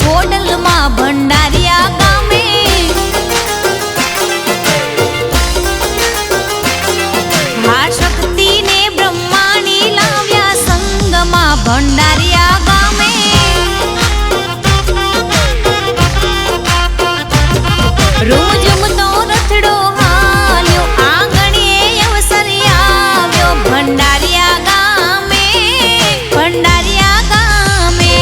ખોડલમાં ભંડારિયા ગામે હા શક્તિને બ્રહ્માણી લાવ્યા સંગમાં ભંડારિયા ગામે રોજમતો રથડો હાલ્યો આંગણીએ અવસર આવ્યો ભંડારિયા ગામે ભંડારિયા ગામે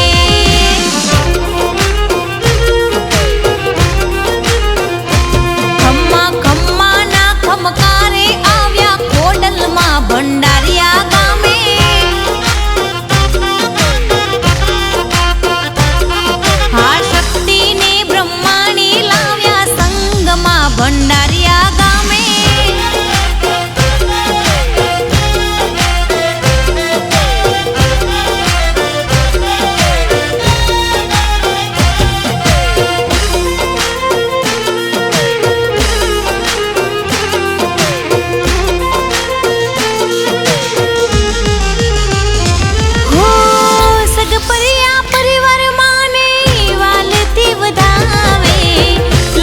ખમ્મા ખમ્માના ખમકારે આવ્યા ખોડલમાં ભંડારિયા ગામે હા શક્તિને બ્રહ્માણી લાવ્યા સંગમાં ભંડારિયા ગામે હો સગપરિયા પરિવાર માને વાલથી વધાવે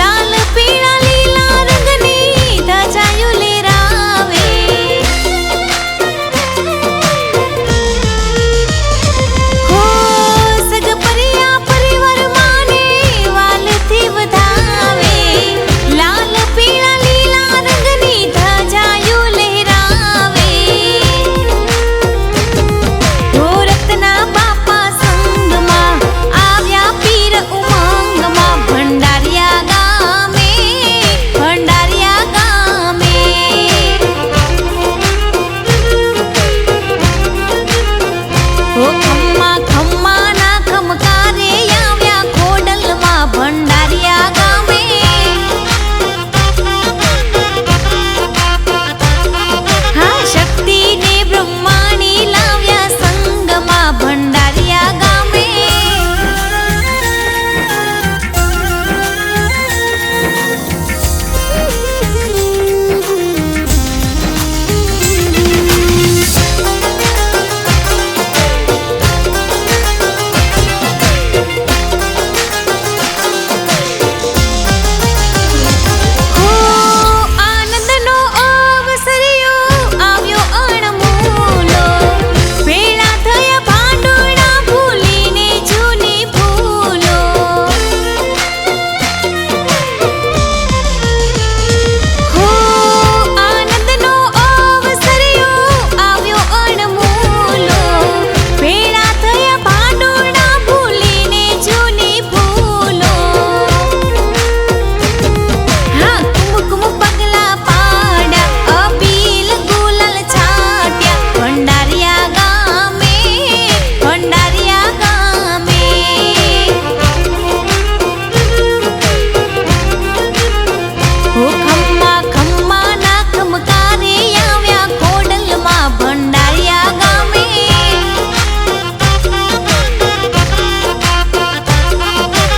લાલ પીળા લીલા રંગની ધજાયું લહેરાવે હો સગપરિયા પરિવાર માને વાલથી વધાવે લાલ પીળા લીલા રંગની ધજાયું લહેરાવે રત્ના બાપા સંગમાં આવ્યા પીર ઉમંગમાં ભંડારિયા ગામે ભંડારિયા ગામે હો ખમ્મા ખમ્માના ખમકારે આવ્યા ખોડલમાં ભંડારિયા ગામે હા શક્તિને બ્રહ્માણી લાવ્યા સંગમાં ભંડારિયા ગામે હો આનંદનો અવસર્યો આવ્યો અણમોલો ભેળા થયા ભાંડોળા ભૂલીને જૂની ભૂલો હો આનંદનો અવસર્યો આવ્યો અણમોલો ભેળા થયા ભાંડોળા ભૂલીને જૂની ભૂલો હા કુમકુમ પગલા પાડ્યા અબીલ ગુલાલ છાટ્યા ભંડારિયા ગામે ભંડારિયા ગામે હો ખમ્મા ખમ્માના ખમકારે આવ્યા ખોડલમાં ભંડારિયા ગામે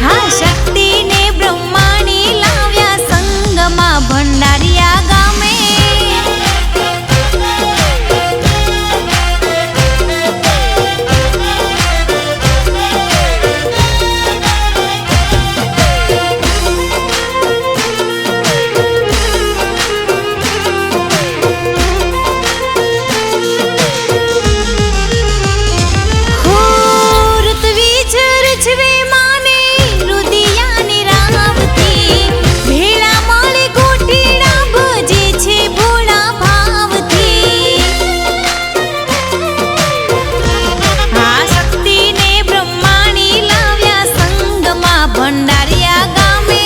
હા શક્તિને બ્રહ્માણી લાવ્યા સંગમાં ભંડારિયા ગામે હો ઋત્વિજ રચવે માને રુદિયાની રાવથી ભેળા મળે ગોટીડા ભજે છે ભોળા ભાવથી હા શક્તિને બ્રહ્માણી લાવ્યા સંગમાં ભંડારિયા ગામે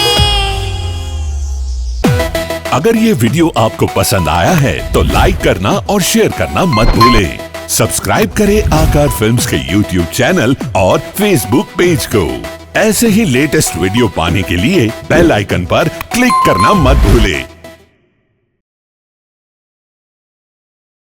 अगर ये वीडियो आपको पसंद आया है तो लाइक करना और शेयर करना मत भूलें। सब्सक्राइब करें आकार फिल्म्स के YouTube चैनल और Facebook पेज को। ऐसे ही लेटेस्ट वीडियो पाने के लिए बेल आइकन पर क्लिक करना मत भूलें।